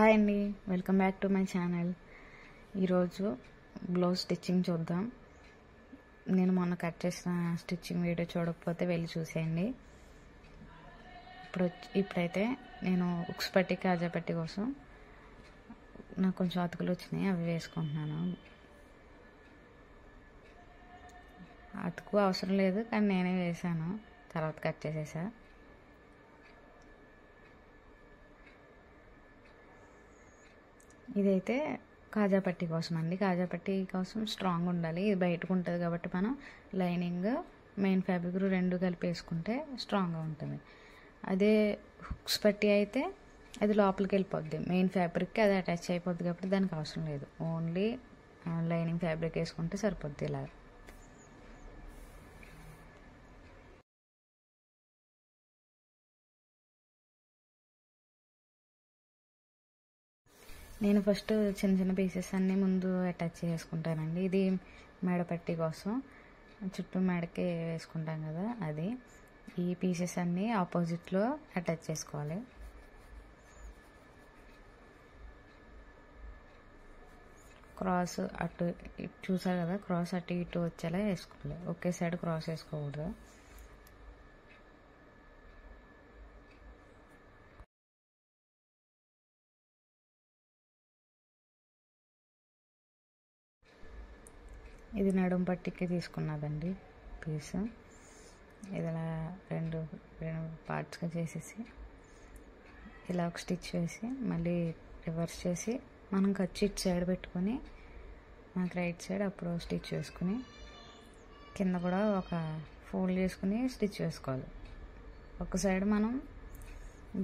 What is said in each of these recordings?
Hi అండి, welcome back to my channel. ఈరోజు blouse stitching చూద్దాం. నేను మొన్న కట్ చేసిన స్టిచ్చింగ్ వీడియో చూడకపోతే వెళ్ళి చూసేయండి. ఇప్పుడైతే నేను ఉక్స్ పట్టి కాజా పట్టి కోసం నాకు కొంచెం అతుకులు వచ్చినాయి, అవి వేసుకుంటున్నాను. అతుకు అవసరం లేదు కానీ నేనే వేసాను, తర్వాత కట్ చేసేసా. ఇదైతే కాజా పట్టి కోసం అండి. కాజా పట్టి కోసం స్ట్రాంగ్ ఉండాలి. ఇది బయటకు ఉంటుంది కాబట్టి మనం లైనింగ్ మెయిన్ ఫ్యాబ్రిక్ రెండు కలిపి వేసుకుంటే స్ట్రాంగ్గా ఉంటుంది. అదే హుక్స్ పట్టి అయితే అది లోపలికి వెళ్ళిపోద్ది, మెయిన్ ఫ్యాబ్రిక్కి అది అటాచ్ అయిపోద్ది కాబట్టి దానికి అవసరం లేదు. ఓన్లీ లైనింగ్ ఫ్యాబ్రిక్ వేసుకుంటే సరిపోద్ది. ఇలా నేను ఫస్ట్ చిన్న చిన్న పీసెస్ అన్నీ ముందు అటాచ్ చేసుకుంటానండి. ఇది మెడ పట్టి కోసం చుట్టూ మెడకి వేసుకుంటాం కదా, అది ఈ పీసెస్ అన్నీ ఆపోజిట్లో అటాచ్ చేసుకోవాలి. క్రాస్ అటు ఇటు చూసారు కదా, క్రాస్ అటు ఇటు వచ్చేలా వేసుకోవాలి. ఒకే సైడ్ క్రాస్ వేసుకోకూడదు. ఇది నడుం పట్టికి తీసుకున్నదండి పీస్. ఇలా రెండు పార్ట్స్గా చేసేసి ఇలా ఒక స్టిచ్ వేసి మళ్ళీ రివర్స్ చేసి మనం ఖర్చు ఇటు సైడ్ పెట్టుకొని మనకు రైట్ సైడ్ అప్పుడు స్టిచ్ వేసుకుని కింద కూడా ఒక ఫోల్డ్ చేసుకుని స్టిచ్ వేసుకోవాలి. ఒక సైడ్ మనం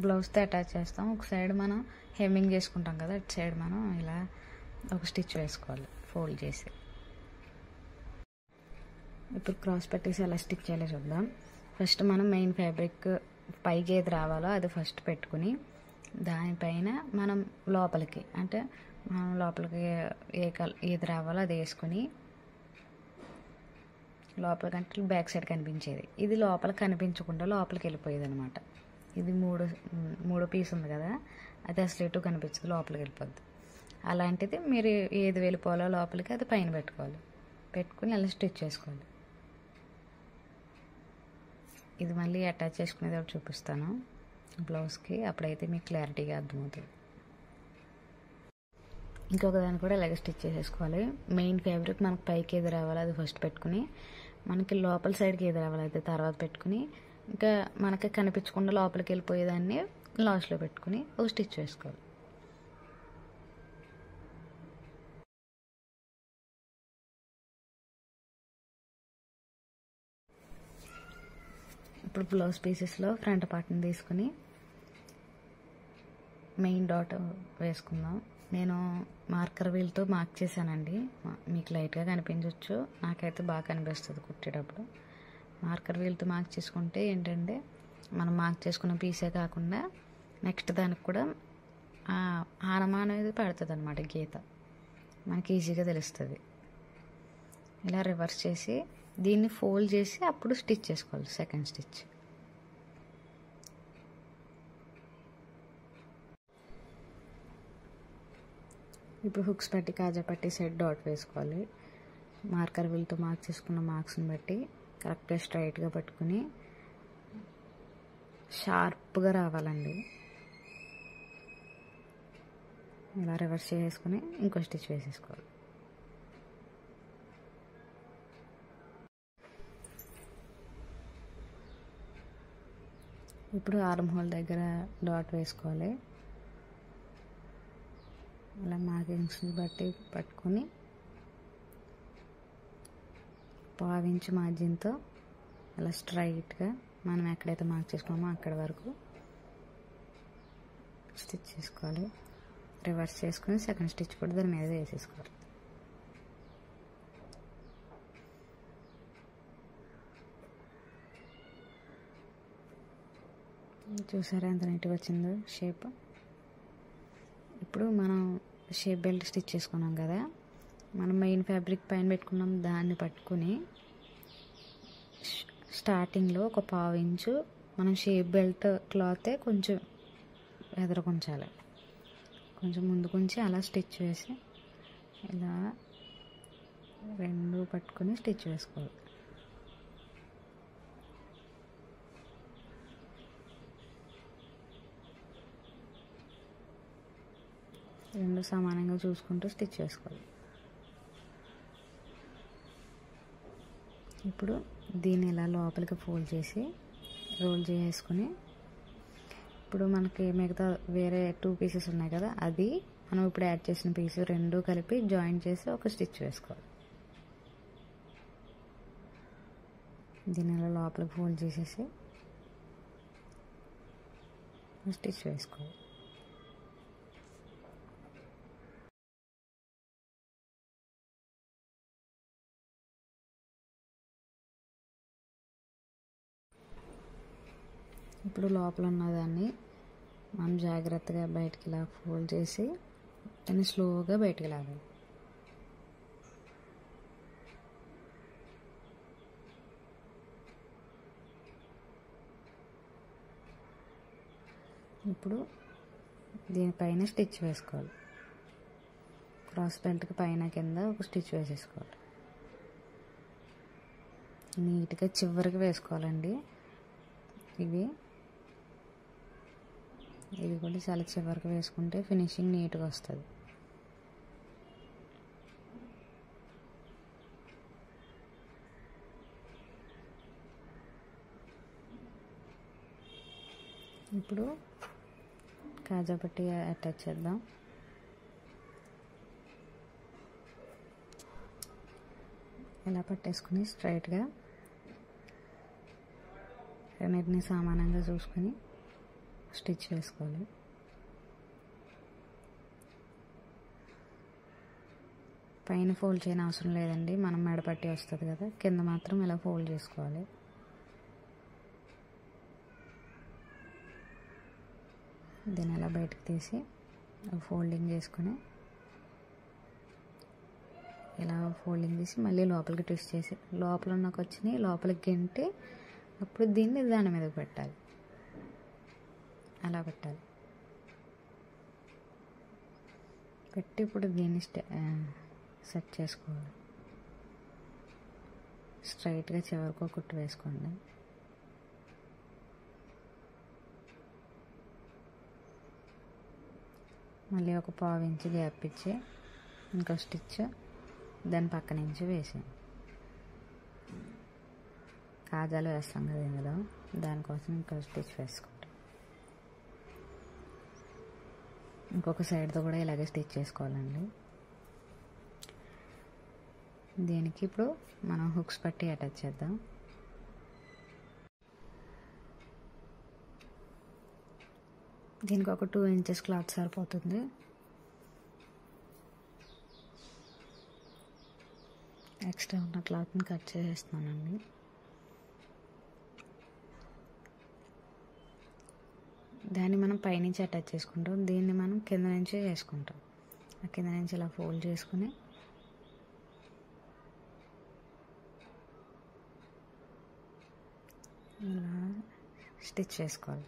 బ్లౌజ్తో అటాచ్ చేస్తాం, ఒక సైడ్ మనం హెమ్మింగ్ చేసుకుంటాం కదా, అటు సైడ్ మనం ఇలా ఒక స్టిచ్ వేసుకోవాలి ఫోల్డ్ చేసి. ఇప్పుడు క్రాస్ పట్టీస్ ఎలా స్టిచ్ చేయాలో చూద్దాం. ఫస్ట్ మనం మెయిన్ ఫ్యాబ్రిక్ పైకి ఏది రావాలో అది ఫస్ట్ పెట్టుకుని దానిపైన మనం లోపలికి అంటే మనం లోపలికి ఏది రావాలో అది వేసుకుని లోపలికంటే బ్యాక్ సైడ్ కనిపించేది, ఇది లోపలికి కనిపించకుండా లోపలికి వెళ్ళిపోయేది అనమాట. ఇది మూడో పీస్ ఉంది కదా, అది అసలు ఎటు కనిపించదు, లోపలికి వెళ్ళిపోద్ది. అలాంటిది మీరు ఏది వెళ్ళిపోవాలో లోపలికి అది పైన పెట్టుకుని అలా స్టిచ్ చేసుకోవాలి. ఇది మళ్ళీ అటాచ్ చేసుకునేది ఒకటి చూపిస్తాను బ్లౌజ్కి, అప్పుడైతే మీకు క్లారిటీగా అర్థమవుతుంది. ఇంకొక దాన్ని కూడా ఇలాగే స్టిచ్ చేసేసుకోవాలి. మెయిన్ ఫ్యాబ్రిక్ మనకు పైకి ఏది రావాలో అది ఫస్ట్ పెట్టుకుని మనకి లోపల సైడ్కి ఏది రావాలో అది తర్వాత పెట్టుకుని ఇంకా మనకి కనిపించకుండా లోపలికి వెళ్ళిపోయేదాన్ని లాస్ట్లో పెట్టుకుని ఒక స్టిచ్ వేసుకోవాలి. ఇప్పుడు బ్లౌజ్ పీసెస్లో ఫ్రంట్ పార్ట్ని తీసుకుని మెయిన్ డాట్ వేసుకుందాం. నేను మార్కర్ వీల్తో మార్క్ చేశానండి, మీకు లైట్గా కనిపించవచ్చు, నాకైతే బాగా కనిపిస్తుంది కుట్టేటప్పుడు. మార్కర్ వీల్తో మార్క్ చేసుకుంటే ఏంటంటే మనం మార్క్ చేసుకున్న పీసే కాకుండా నెక్స్ట్ దానికి కూడా ఆనమా అనేది పడుతుంది అనమాట, గీత మనకి ఈజీగా తెలుస్తుంది. ఇలా రివర్స్ చేసి దీన్ని ఫోల్డ్ చేసి అప్పుడు స్టిచ్ చేసుకోవాలి, సెకండ్ స్టిచ్. ఇప్పుడు హుక్స్ పట్టి కాజా పట్టి సైడ్ డాట్ వేసుకోవాలి. మార్కర్ వీల్తో మార్క్ చేసుకున్న మార్క్స్ని బట్టి కరెక్ట్గా స్ట్రైట్గా పట్టుకుని షార్ప్గా రావాలండి. ఇలా రివర్స్ చేసుకుని ఇంకో స్టిచ్ వేసేసుకోవాలి. ఇప్పుడు ఆర్మ్ హోల్ దగ్గర డాట్ వేసుకోవాలి. అలా మార్కింగ్స్ని బట్టి పట్టుకొని 1/2 ఇంచ్ మార్జిన్తో అలా స్ట్రైట్గా మనం ఎక్కడైతే మార్క్ చేసుకున్నామో అక్కడి వరకు స్టిచ్ చేసుకోవాలి. రివర్స్ చేసుకుని సెకండ్ స్టిచ్ కూడా దాని మీద వేసేసుకోవాలి. చూసారా ఎంత నీట్గా వచ్చిందో షేప్. ఇప్పుడు మనం షేప్ బెల్ట్ స్టిచ్ చేసుకున్నాం కదా, మనం మెయిన్ ఫ్యాబ్రిక్ పైన పెట్టుకున్నాం, దాన్ని పట్టుకుని స్టార్టింగ్లో ఒక 1/2 ఇంచు మనం షేప్ బెల్ట్ క్లాతే కొంచెం ఎదురుకుంచాలి. కొంచెం ముందుకుంచి అలా స్టిచ్ వేసి ఇలా రెండు పట్టుకొని స్టిచ్ వేసుకోవాలి. రెండు సమానంగా చూసుకుంటూ స్టిచ్ వేసుకోవాలి. ఇప్పుడు దీన్ని ఇలా లోపలికి ఫోల్డ్ చేసి రోల్ చేసుకుని, ఇప్పుడు మనకి మిగతా వేరే 2 పీసెస్ ఉన్నాయి కదా, అది మనం ఇప్పుడు యాడ్ చేసిన పీస్ రెండు కలిపి జాయిన్ చేసి ఒక స్టిచ్ వేసుకోవాలి. దీన్ని ఇలా లోపలికి ఫోల్డ్ చేసేసి స్టిచ్ వేసుకోవాలి. ఇప్పుడు లోపల ఉన్నదాన్ని మనం జాగ్రత్తగా బయటికి ఇలా ఫోల్డ్ చేసి దాన్ని స్లోగా బయటికి లాగాలి. ఇప్పుడు దీనిపైన స్టిచ్ వేసుకోవాలి. క్రాస్ బెల్ట్కి పైన కింద ఒక స్టిచ్ వేసేసుకోవాలి. నీట్గా చివరికి వేసుకోవాలండి. ఇది కూడా చాలా చివరికి వేసుకుంటే ఫినిషింగ్ నీట్గా వస్తుంది. ఇప్పుడు కాజా పట్టి అటాచ్ చేద్దాం. ఇలా పట్టేసుకుని స్ట్రైట్గా రెండింటిని సమానంగా చూసుకొని స్టిచ్ వేసుకోవాలి. పైన ఫోల్డ్ చేయని అవసరం లేదండి, మనం మెడపట్టి వస్తుంది కదా, కింద మాత్రం ఇలా ఫోల్డ్ చేసుకోవాలి. దీన్ని ఇలా బయటకు తీసి ఫోల్డింగ్ చేసుకొని ఇలా ఫోల్డింగ్ చేసి మళ్ళీ లోపలికి ట్విస్ట్ చేసి లోపల ఉన్నకు వచ్చినాయి లోపలికి గెంటి అప్పుడు దీన్ని దాని మీద పెట్టాలి. అలా పెట్టాలి. పెట్టి ఇప్పుడు దీన్ని సెట్ చేసుకోవాలి. స్ట్రైట్గా చివరికి కుట్టు వేసుకోండి. మళ్ళీ ఒక 1/2 ఇంచ్ గ్యాప్ ఇచ్చి ఇంకో స్టిచ్ దాని పక్క నుంచి వేసి కాజాలు వేస్తాం కదా ఇందులో, దానికోసం ఇంకో స్టిచ్ వేసుకుంటాం. ఇంకొక సైడ్తో కూడా ఇలాగే స్టిచ్ చేసుకోవాలండి. దీనికి ఇప్పుడు మనం హుక్స్ పట్టి అటాచ్ చేద్దాం. దీనికి ఒక 2 ఇంచెస్ క్లాత్ సరిపోతుంది. ఎక్స్ట్రా ఉన్న క్లాత్ని కట్ చేసేస్తున్నానండి. దాన్ని మనం పైనుంచి అటాచ్ చేసుకుంటాం, దీన్ని మనం కింద నుంచి చేసుకుంటాం. ఆ కింద నుంచి ఇలా ఫోల్డ్ చేసుకుని ఇలా స్టిచ్ చేసుకోవాలి.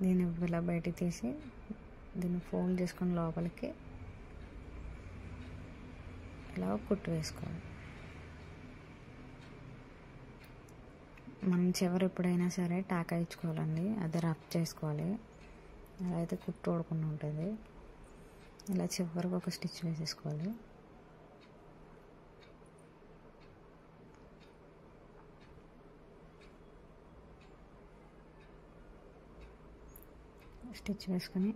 దీన్ని ఇలా బయటికి తీసి దీన్ని ఫోల్డ్ చేసుకొని లోపలికి ఇలా కుట్టు వేసుకోవాలి. మనం చివరి ఎప్పుడైనా సరే టాకా ఇచ్చుకోవాలండి, అది రఫ్ చేసుకోవాలి, అలా అయితే కుట్టు ఓడకుండా ఉంటుంది. ఇలా చివరికి ఒక స్టిచ్ వేసేసుకోవాలి. స్టిచ్ వేసుకొని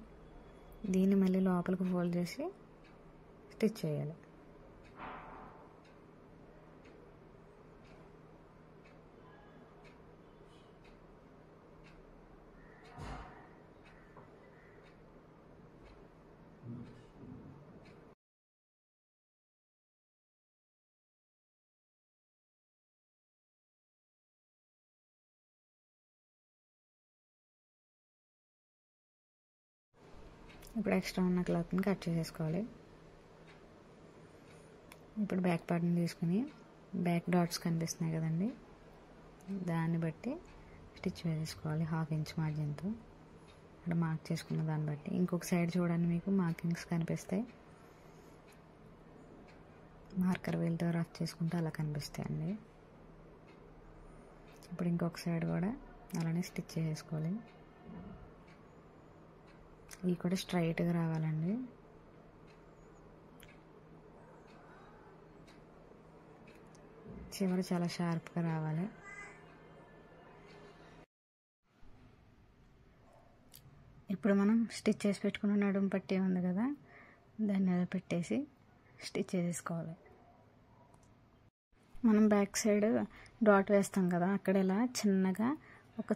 దీన్ని మళ్ళీ లోపలికి ఫోల్డ్ చేసి స్టిచ్ చేయాలి. ఇప్పుడు ఎక్స్ట్రా ఉన్న క్లాత్ని కట్ చేసేసుకోవాలి. ఇప్పుడు బ్యాక్ పార్ట్ని తీసుకుని బ్యాక్ డాట్స్ కనిపిస్తున్నాయి కదండి, దాన్ని బట్టి స్టిచ్ వేసేసుకోవాలి 1/2 ఇంచ్ మార్జిన్తో. ఇక్కడ మార్క్ చేసుకున్న దాన్ని బట్టి ఇంకొక సైడ్ చూడండి, మీకు మార్కింగ్స్ కనిపిస్తాయి. మార్కర్ వీల్తో రఫ్ చేసుకుంటే అలా కనిపిస్తాయండి. ఇప్పుడు ఇంకొక సైడ్ కూడా అలానే స్టిచ్ చేసుకోవాలి. ఇవి కూడా స్ట్రైట్గా రావాలండి. చివరి చాలా షార్ప్గా రావాలి. ఇప్పుడు మనం స్టిచ్ చేసి పెట్టుకున్న నడుము పట్టీ ఉంది కదా, దాన్ని పెట్టేసి స్టిచ్ చేసేసుకోవాలి. మనం బ్యాక్ సైడ్ డాట్ వేస్తాం కదా, అక్కడ ఇలా చిన్నగా ఒక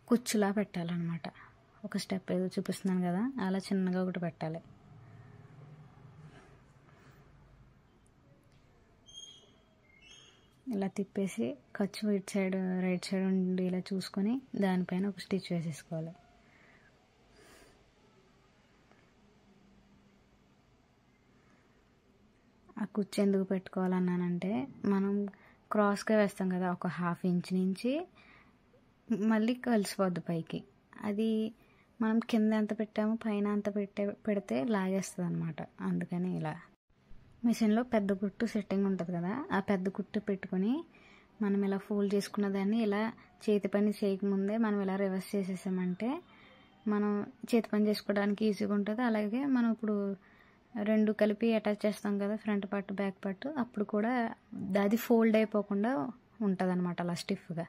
కుచ్చులా పెట్టాలన్నమాట. ఒక స్టెప్ ఏదో చూపిస్తున్నాను కదా, అలా చిన్నగా ఒకటి పెట్టాలి. ఇలా తిప్పేసి ఖర్చు ఇటు సైడ్ రైట్ సైడ్ ఉండి ఇలా చూసుకొని దానిపైన ఒక స్టిచ్ వేసేసుకోవాలి. ఆ కుచ్చు ఎందుకు పెట్టుకోవాలన్నానంటే, మనం క్రాస్గా వేస్తాం కదా, ఒక 1/2 ఇంచ్ నుంచి మళ్ళీ కలిసిపోద్ది పైకి. అది మనం కింద ఎంత పెట్టామో పైన అంత పెడితే లాగేస్తుంది అనమాట. అందుకని ఇలా మిషన్లో పెద్ద కుట్టు సెట్టింగ్ ఉంటుంది కదా, ఆ పెద్ద కుట్టు పెట్టుకొని మనం ఇలా ఫోల్డ్ చేసుకున్న దాన్ని ఇలా చేతి పని చేయకముందే మనం ఇలా రివర్స్ చేసేసామంటే మనం చేతి పని చేసుకోవడానికి ఈజీగా ఉంటుంది. అలాగే మనం ఇప్పుడు 2 కలిపి అటాచ్ చేస్తాం కదా, ఫ్రంట్ పార్ట్ బ్యాక్ పార్ట్, అప్పుడు కూడా అది ఫోల్డ్ అయిపోకుండా ఉంటుంది అనమాట అలా స్టిఫ్గా.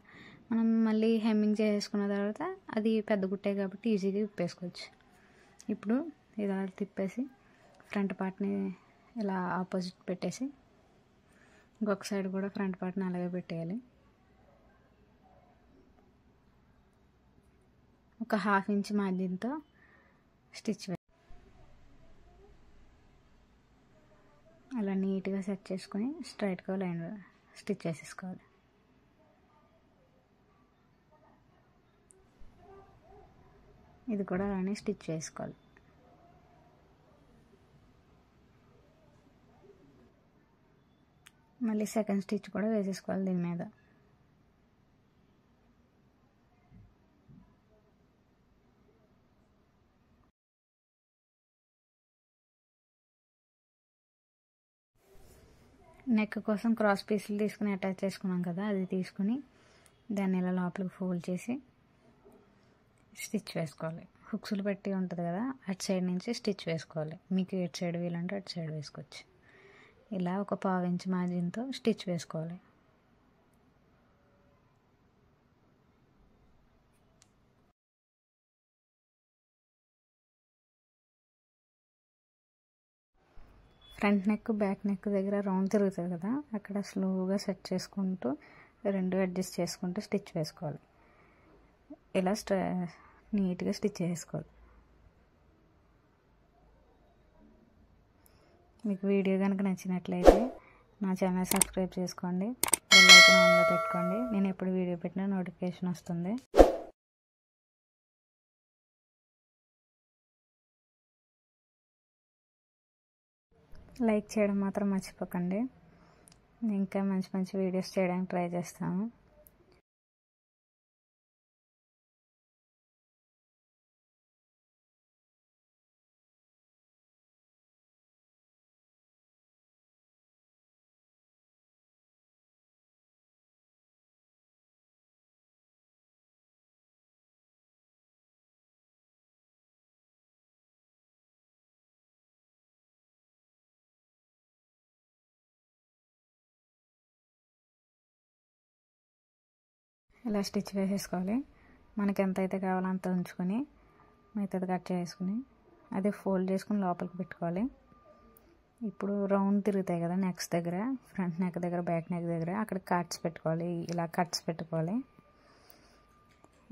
మనం మళ్ళీ హెమ్మింగ్ చేసేసుకున్న తర్వాత అది పెద్ద గుట్టే కాబట్టి ఈజీగా విప్పేసుకోవచ్చు. ఇప్పుడు ఇలా తిప్పేసి ఫ్రంట్ పార్ట్ని ఇలా ఆపోజిట్ పెట్టేసి ఇంకొక సైడ్ కూడా ఫ్రంట్ పార్ట్ని అలాగే పెట్టేయాలి. ఒక 1/2 ఇంచ్ మార్జిన్తో స్టిచ్ అలా నీట్గా సెట్ చేసుకొని స్ట్రైట్గా లైన్ స్టిచ్ చేసేసుకోవాలి. ఇది కూడా అలానే స్టిచ్ చేసుకోవాలి. మళ్ళీ సెకండ్ స్టిచ్ కూడా వేసేసుకోవాలి దీని మీద. నెక్ కోసం క్రాస్ పీసులు తీసుకుని అటాచ్ చేసుకున్నాం కదా, అది తీసుకుని దాన్ని ఇలా లోపలికి ఫోల్డ్ చేసి స్టిచ్ వేసుకోవాలి. హుక్స్లు పెట్టి ఉంటుంది కదా, అటు సైడ్ నుంచి స్టిచ్ వేసుకోవాలి. మీకు ఎటు సైడ్ వీలంటే అటు సైడ్ వేసుకోవచ్చు. ఇలా ఒక 1/2 ఇంచ్ మార్జిన్తో స్టిచ్ వేసుకోవాలి. ఫ్రంట్ నెక్ బ్యాక్ నెక్ దగ్గర రౌండ్ తిరుగుతుంది కదా, అక్కడ స్లోగా సెట్ చేసుకుంటూ 2 అడ్జస్ట్ చేసుకుంటూ స్టిచ్ వేసుకోవాలి. ఇలా నీట్గా స్టిచ్ చేసుకోవాలి. మీకు వీడియో కనుక నచ్చినట్లయితే నా ఛానల్ సబ్స్క్రైబ్ చేసుకోండి, బెల్ ఐకాన్ ఆన్లో పెట్టుకోండి. నేను ఎప్పుడు వీడియో పెట్టినా నోటిఫికేషన్ వస్తుంది. లైక్ చేయడం మాత్రం మర్చిపోకండి. ఇంకా మంచి మంచి వీడియోస్ చేయడానికి ట్రై చేస్తాను. ఇలా స్టిచ్ వేసేసుకోవాలి. మనకి ఎంత అయితే కావాలో అంత ఉంచుకొని మిగతాది కట్ చేసుకుని అదే ఫోల్డ్ చేసుకుని లోపలికి పెట్టుకోవాలి. ఇప్పుడు రౌండ్ తిరుగుతాయి కదా నెక్స్ దగ్గర, ఫ్రంట్ నెక్ దగ్గర బ్యాక్ నెక్ దగ్గర, అక్కడ కట్స్ పెట్టుకోవాలి. ఇలా కట్స్ పెట్టుకోవాలి.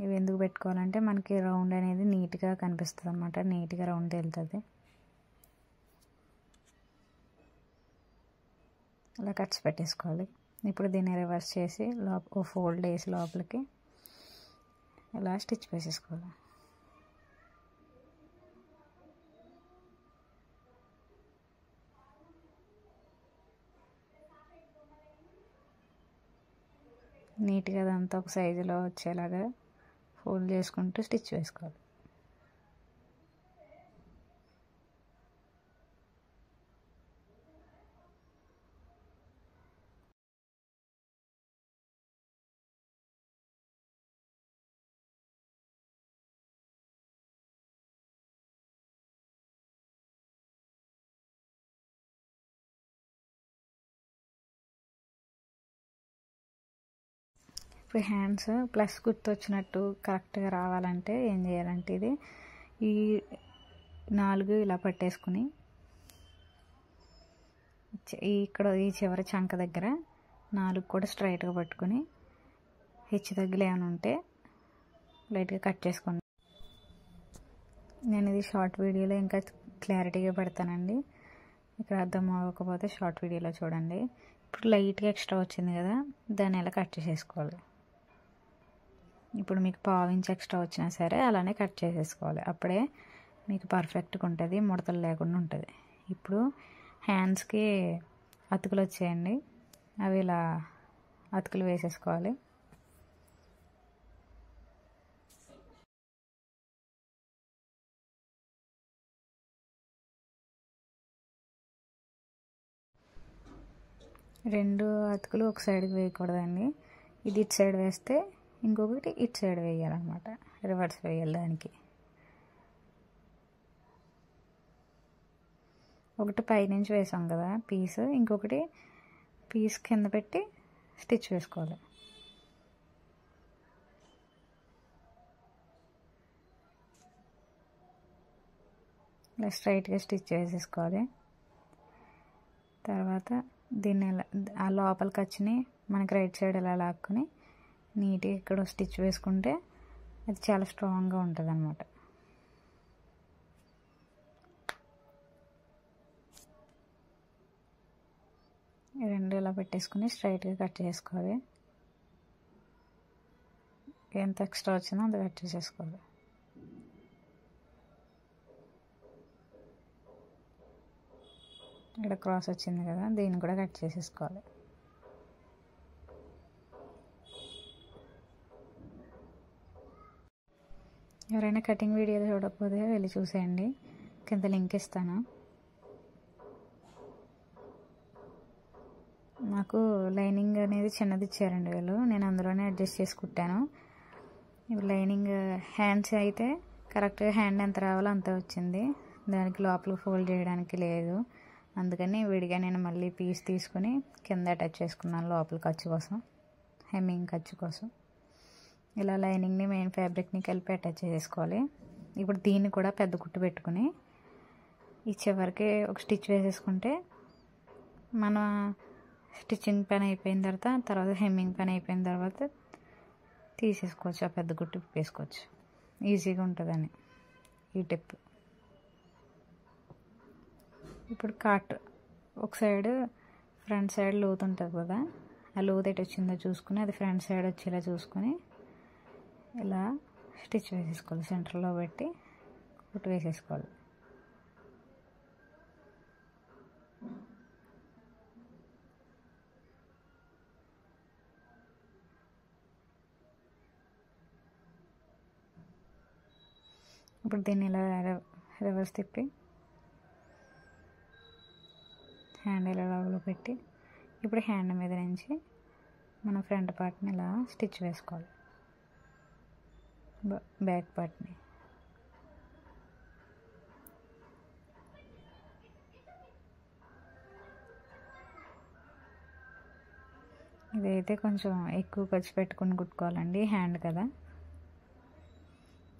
ఇవి ఎందుకు పెట్టుకోవాలంటే మనకి రౌండ్ అనేది నీట్గా కనిపిస్తుంది అనమాట, నీట్గా రౌండ్ వెళ్తుంది. అలా కట్స్ పెట్టేసుకోవాలి. ఇప్పుడు దీన్ని రివర్స్ చేసి ఫోల్డ్ వేసి లోపలికి ఇలా స్టిచ్ వేసేసుకోవాలి. నీట్గా అదంతా ఒక సైజులో వచ్చేలాగా ఫోల్డ్ చేసుకుంటూ స్టిచ్ వేసుకోవాలి. ఇప్పుడు హ్యాండ్స్ ప్లస్ గుర్తు వచ్చినట్టు కరెక్ట్గా రావాలంటే ఏం చేయాలంటే ఇది ఈ 4 ఇలా పట్టేసుకుని ఇక్కడ ఈ చివరి చంక దగ్గర 4 కూడా స్ట్రైట్గా పట్టుకుని హెచ్చు తగ్గులు ఏమైనా ఉంటే లైట్గా కట్ చేసుకోండి. నేను ఇది షార్ట్ వీడియోలో ఇంకా క్లారిటీగా పెడతానండి, ఇక్కడ అర్థం అవ్వకపోతే షార్ట్ వీడియోలో చూడండి. ఇప్పుడు లైట్గా ఎక్స్ట్రా వచ్చింది కదా, దాన్ని ఎలా కట్ చేసేసుకోవాలి. ఇప్పుడు మీకు 1/2 ఇంచ్ ఎక్స్ట్రా వచ్చినా సరే అలానే కట్ చేసేసుకోవాలి, అప్పుడే మీకు పర్ఫెక్ట్గా ఉంటుంది, ముడతలు లేకుండా ఉంటుంది. ఇప్పుడు హ్యాండ్స్కి అతుకులు వచ్చేయండి, అవి ఇలా అతుకులు వేసేసుకోవాలి. రెండు అతుకులు ఒక సైడ్కి వేయకూడదండి, ఇది ఇటు సైడ్ వేస్తే ఇంకొకటి ఇటు సైడ్ వేయాలన్నమాట, రివర్స్ వేయాలి. దానికి ఒకటి పైనుంచి వేసాం కదా పీస్, ఇంకొకటి పీస్ కింద పెట్టి స్టిచ్ వేసుకోవాలి. ఇలా స్ట్రైట్గా స్టిచ్ వేసేసుకోవాలి. తర్వాత దీన్ని ఆ లోపల ఖర్చుని మనకి రైట్ సైడ్ ఇలా లాక్కుని నీట్గా ఇక్కడ స్టిచ్ వేసుకుంటే అది చాలా స్ట్రాంగ్గా ఉంటుంది అన్నమాట. రెండు ఇలా పెట్టేసుకుని స్ట్రైట్గా కట్ చేసుకోవాలి. ఎంత ఎక్స్ట్రా వచ్చిందో అంత కట్ చేసేసుకోవాలి. ఇక్కడ క్రాస్ వచ్చింది కదా, దీన్ని కూడా కట్ చేసేసుకోవాలి. ఎవరైనా కటింగ్ వీడియో చూడకపోతే వెళ్ళి చూసేయండి, కింద లింక్ ఇస్తాను. నాకు లైనింగ్ అనేది చిన్నది ఇచ్చారండి వీళ్ళు, నేను అందులోనే అడ్జస్ట్ చేసి కుట్టాను. ఇప్పుడు లైనింగ్ హ్యాండ్స్ అయితే కరెక్ట్గా హ్యాండ్ ఎంత రావాలో అంత వచ్చింది, దానికి లోపల ఫోల్డ్ చేయడానికి లేదు, అందుకని విడిగా నేను మళ్ళీ పీస్ తీసుకుని కింద అటాచ్ చేసుకున్నాను లోపల ఖర్చు కోసం, హెమ్మింగ్ ఖర్చు కోసం. ఇలా లైనింగ్ని మెయిన్ ఫ్యాబ్రిక్ని కలిపి అటాచ్ చేసుకోవాలి. ఇప్పుడు దీన్ని కూడా పెద్ద కుట్టు పెట్టుకుని ఈ చివరికి ఒక స్టిచ్ వేసేసుకుంటే మన స్టిచ్చింగ్ పని అయిపోయిన తర్వాత హెమ్మింగ్ పని అయిపోయిన తర్వాత తీసేసుకోవచ్చు, ఆ పెద్ద కుట్టు వేసుకోవచ్చు, ఈజీగా ఉంటుందని ఈ టిప్. ఇప్పుడు కాట్ ఒక సైడ్ ఫ్రంట్ సైడ్ లోతు ఉంటుంది కదా, ఆ లోతు ఎటు వచ్చిందో చూసుకుని అది ఫ్రంట్ సైడ్ వచ్చేలా చూసుకొని ఇలా స్టిచ్ వేసేసుకోవాలి, సెంటర్లో పెట్టి కుట్టు వేసేసుకోవాలి. ఇప్పుడు దీన్ని ఇలా రివర్స్ తిప్పి హ్యాండ్ ఇలా లోపల పెట్టి ఇప్పుడు హ్యాండ్ మీద నుంచి మన ఫ్రంట్ పార్ట్ని ఇలా స్టిచ్ వేసుకోవాలి, బ్యాక్ పార్ట్ని. ఇదైతే కొంచెం ఎక్కువ ఖర్చు పెట్టుకుని కుట్టుకోవాలండి, హ్యాండ్ కదా.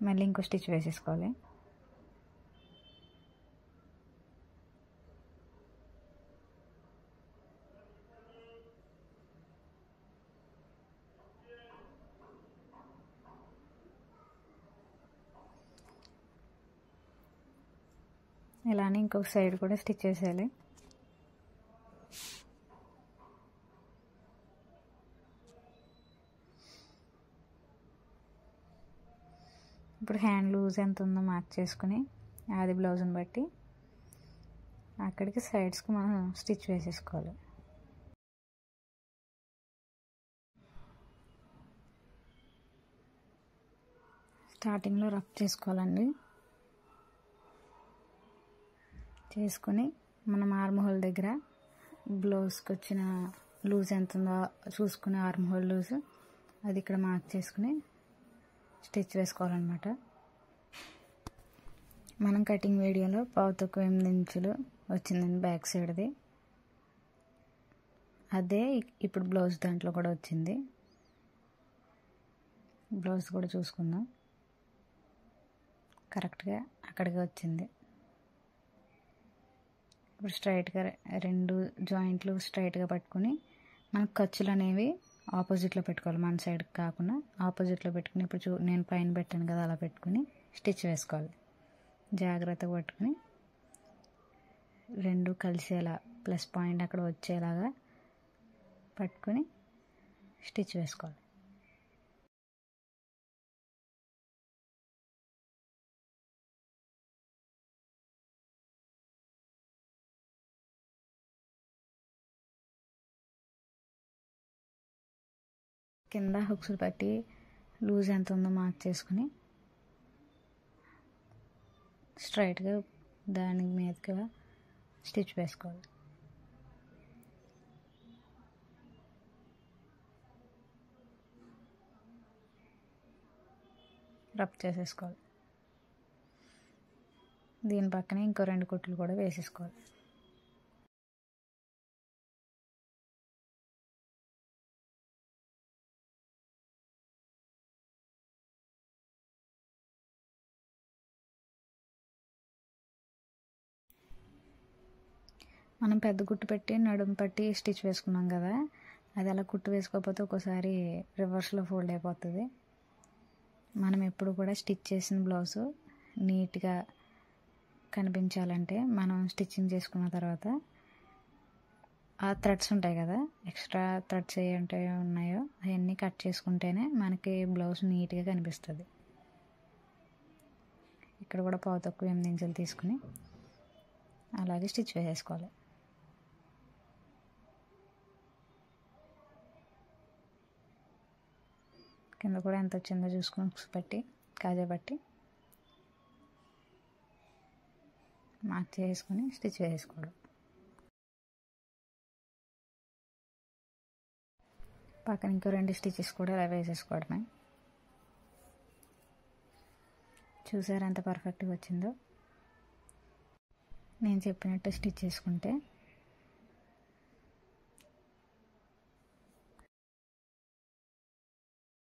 మళ్ళీ ఇంకో స్టిచ్ వేసేసుకోవాలి. ఇలానే ఇంకొక సైడ్ కూడా స్టిచ్ చేసేయాలి. ఇప్పుడు హ్యాండ్ లూజ్ ఎంత ఉందో మార్క్ చేసుకుని అది బ్లౌజ్ని బట్టి అక్కడికి సైడ్స్కి మనం స్టిచ్ వేసేసుకోవాలి. స్టార్టింగ్లో రఫ్ చేసుకోవాలండి. చేసుకొని మనం ఆర్మ్ హోల్ దగ్గర బ్లౌజ్కి వచ్చిన లూజ్ ఎంత ఉందో చూసుకుని ఆర్మ్ హోల్ లూజ్ అది ఇక్కడ మార్క్ చేసుకుని స్టిచ్ వేసుకోవాలన్నమాట. మనం కటింగ్ వీడియోలో 8 ఇంచులు వచ్చిందండి బ్యాక్ సైడ్ది. అదే ఇప్పుడు బ్లౌజ్ దాంట్లో కూడా వచ్చింది. బ్లౌజ్ కూడా చూసుకుందాం. కరెక్ట్గా అక్కడికి వచ్చింది. ఇప్పుడు స్ట్రైట్గా 2 జాయింట్లు స్ట్రైట్గా పట్టుకుని మనకు ఖర్చులు అనేవి ఆపోజిట్లో పెట్టుకోవాలి. మన సైడ్ కాకుండా ఆపోజిట్లో పెట్టుకుని ఇప్పుడు నేను పైన పెట్టాను కదా అలా పెట్టుకుని స్టిచ్ వేసుకోవాలి. జాగ్రత్తగా పట్టుకుని 2 కలిసేలా ప్లస్ పాయింట్ అక్కడ వచ్చేలాగా పట్టుకుని స్టిచ్ వేసుకోవాలి. కింద హుక్స్ పెట్టి లూజ్ ఎంత ఉందో మార్క్ చేసుకుని స్ట్రైట్గా దాని మీదగా స్టిచ్ వేసుకోవాలి. రఫ్ చేసేసుకోవాలి. దీని పక్కనే ఇంకో 2 కుట్లు కూడా వేసేసుకోవాలి. మనం పెద్ద కుట్టు పెట్టి నడుము పట్టి స్టిచ్ వేసుకున్నాం కదా, అది అలా కుట్టు వేసుకోకపోతే ఒక్కోసారి రివర్స్లో ఫోల్డ్ అయిపోతుంది. మనం ఎప్పుడు కూడా స్టిచ్ చేసిన బ్లౌజు నీట్గా కనిపించాలంటే మనం స్టిచ్చింగ్ చేసుకున్న తర్వాత ఆ థ్రెడ్స్ ఉంటాయి కదా, ఎక్స్ట్రా థ్రెడ్స్ ఏంటో ఉన్నాయో అవన్నీ కట్ చేసుకుంటేనే మనకి బ్లౌజ్ నీట్గా కనిపిస్తుంది. ఇక్కడ కూడా 8 ఇంచులు తీసుకుని అలాగే స్టిచ్ వేసేసుకోవాలి. కింద కూడా ఎంత వచ్చిందో చూసుకుని హుక్స్ పట్టి కాజా పట్టి మార్క్ చేసుకుని స్టిచ్ వేసుకోవడం. పక్కన ఇంకో 2 స్టిచెస్ కూడా ఇలా వేసేసుకోవడమే. చూసారా ఎంత పర్ఫెక్ట్గా వచ్చిందో. నేను చెప్పినట్టు స్టిచ్ చేసుకుంటే